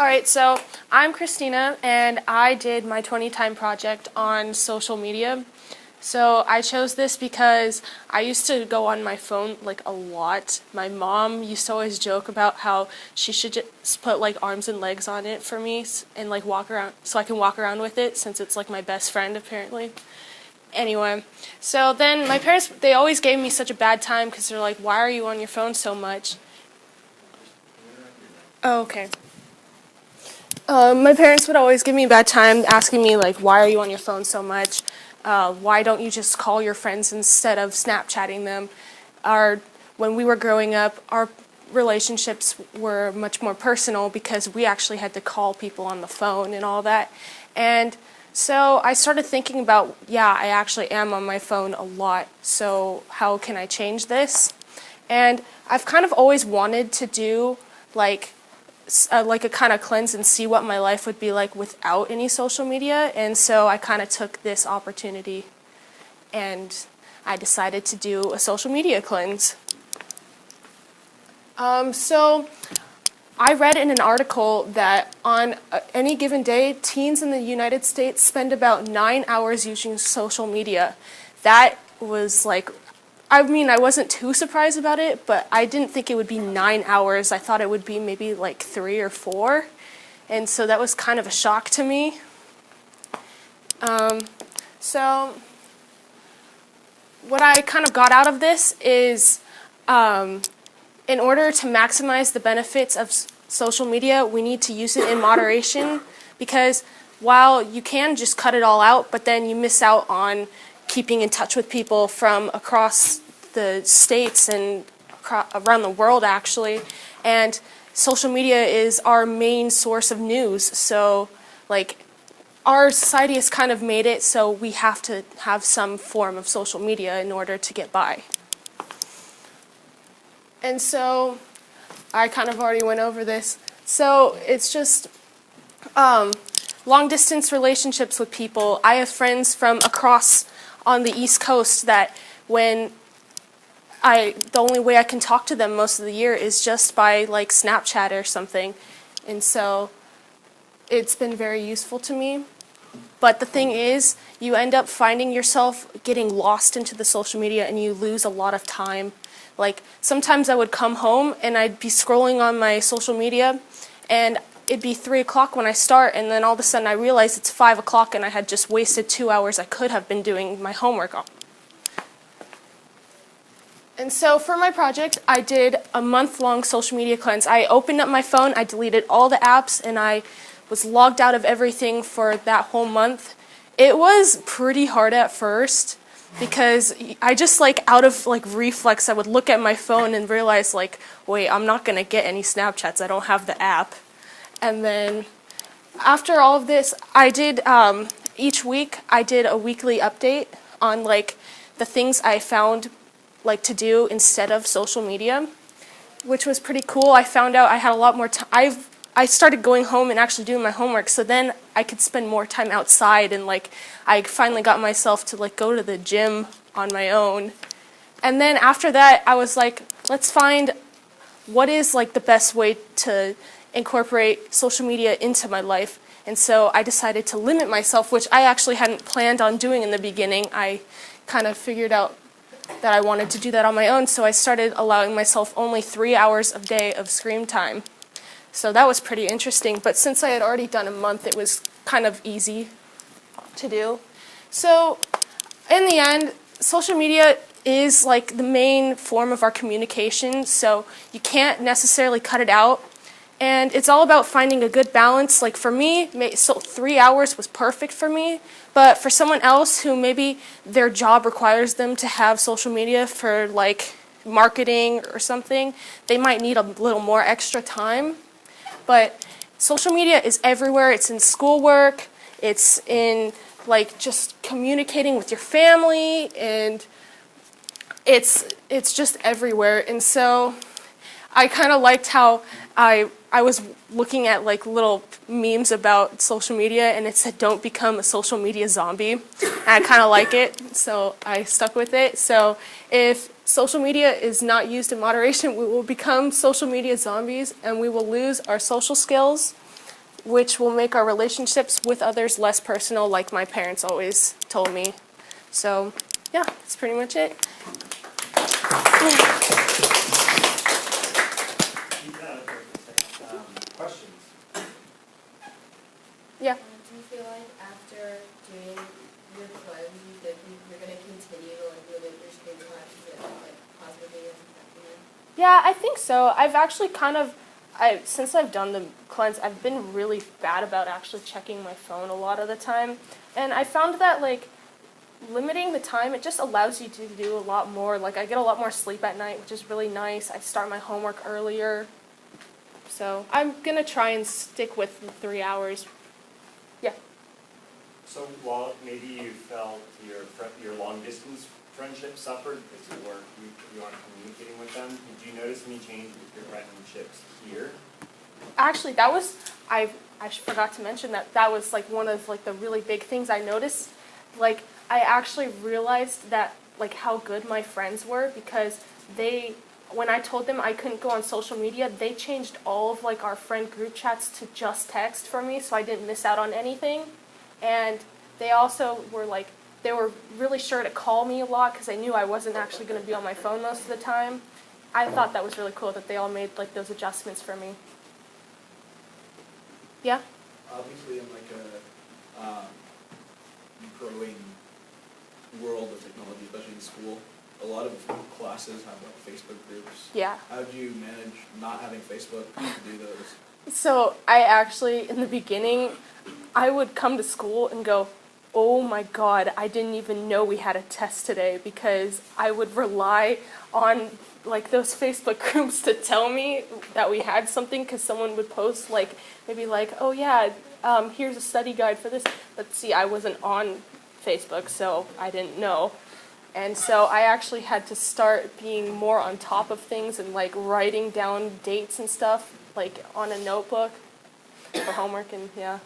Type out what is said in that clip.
Alright, so I'm Christina, and I did my 20 time project on social media. So I chose this because I used to go on my phone like a lot. My mom used to always joke about how she should just put like arms and legs on it for me and like walk around so I can walk around with it since it's like my best friend apparently. Anyway, so then my parents, they always gave me such a bad time because they're like, why are you on your phone so much? Oh, okay. My parents would always give me a bad time asking me, like, why are you on your phone so much? Why don't you just call your friends instead of Snapchatting them? When we were growing up, our relationships were much more personal because we actually had to call people on the phone and all that. And so I started thinking about, yeah, I actually am on my phone a lot, so how can I change this? And I've kind of always wanted to do, like a kind of cleanse and see what my life would be like without any social media, and so I kind of took this opportunity and I decided to do a social media cleanse. So I read in an article that on any given day, teens in the United States spend about 9 hours using social media. That was like, I mean, I wasn't too surprised about it, but I didn't think it would be 9 hours. I thought it would be maybe like 3 or 4. And so that was kind of a shock to me. So what I kind of got out of this is in order to maximize the benefits of social media, we need to use it in moderation, because while you can just cut it all out, but then you miss out on keeping in touch with people from across the states and around the world, actually. And social media is our main source of news. So, like, our society has kind of made it so we have to have some form of social media in order to get by. And so, I kind of already went over this. So, it's just long-distance relationships with people. I have friends from across on the East Coast that the only way I can talk to them most of the year is just by like Snapchat or something. And so it's been very useful to me. But the thing is, you end up finding yourself getting lost into the social media and you lose a lot of time. Like sometimes I would come home and I'd be scrolling on my social media and it'd be 3 o'clock when I start, and then all of a sudden I realize it's 5 o'clock and I had just wasted 2 hours I could have been doing my homework on. And so for my project, I did a month-long social media cleanse. I opened up my phone, I deleted all the apps, and I was logged out of everything for that whole month. It was pretty hard at first because I just out of reflex, I would look at my phone and realize wait, I'm not going to get any Snapchats, I don't have the app. And then after all of this, I did, each week, I did a weekly update on the things I found to do instead of social media, which was pretty cool. I found out I had a lot more time. I started going home and actually doing my homework, so then I could spend more time outside, and I finally got myself to go to the gym on my own. And then after that, I was like, let's find what is the best way to incorporate social media into my life. And so I decided to limit myself, which I actually hadn't planned on doing in the beginning. I kind of figured out that I wanted to do that on my own, so I started allowing myself only 3 hours a day of screen time. So that was pretty interesting, but since I had already done a month, it was kind of easy to do. So in the end, social media is the main form of our communication, so you can't necessarily cut it out. And it's all about finding a good balance. For me, 3 hours was perfect for me. But for someone else who maybe their job requires them to have social media for marketing or something, they might need a little more extra time. But social media is everywhere. It's in schoolwork. It's in just communicating with your family, and it's just everywhere. And so I kind of liked how I was looking at little memes about social media, and it said, "Don't become a social media zombie." And I kind of like it, so I stuck with it. So if social media is not used in moderation, we will become social media zombies, and we will lose our social skills. which will make our relationships with others less personal, like my parents always told me. So, yeah, that's pretty much it. Questions? Yeah. Do you feel like after doing your cleanse, you think you're going to continue to like limit your screen time to like positively affecting you? Yeah, I think so. I've actually since I've done the cleanse, I've been really bad about actually checking my phone a lot of the time. And I found that, like, limiting the time, it just allows you to do a lot more. Like, I get a lot more sleep at night, which is really nice. I start my homework earlier. So I'm going to try and stick with the 3 hours. Yeah. So while maybe you felt your long-distance friendship suffered because you aren't communicating with them, did you notice any change with your friendships here? Actually, I forgot to mention that was like one of like the really big things I noticed. Like, I actually realized that like how good my friends were, because when I told them I couldn't go on social media, they changed all of like our friend group chats to just text for me, so I didn't miss out on anything. And they also were like, they were really sure to call me a lot because they knew I wasn't actually going to be on my phone most of the time. I thought that was really cool that they all made like those adjustments for me. Yeah? Obviously, in like a growing world of technology, especially in school, a lot of classes have like Facebook groups. Yeah. How do you manage not having Facebook to do those? So I actually, in the beginning, I would come to school and go, oh my God, I didn't even know we had a test today, because I would rely on like those Facebook groups to tell me that we had something, because someone would post like, maybe like, oh yeah, here's a study guide for this. But see, I wasn't on Facebook, so I didn't know. And so I actually had to start being more on top of things and like writing down dates and stuff like on a notebook for homework, and yeah.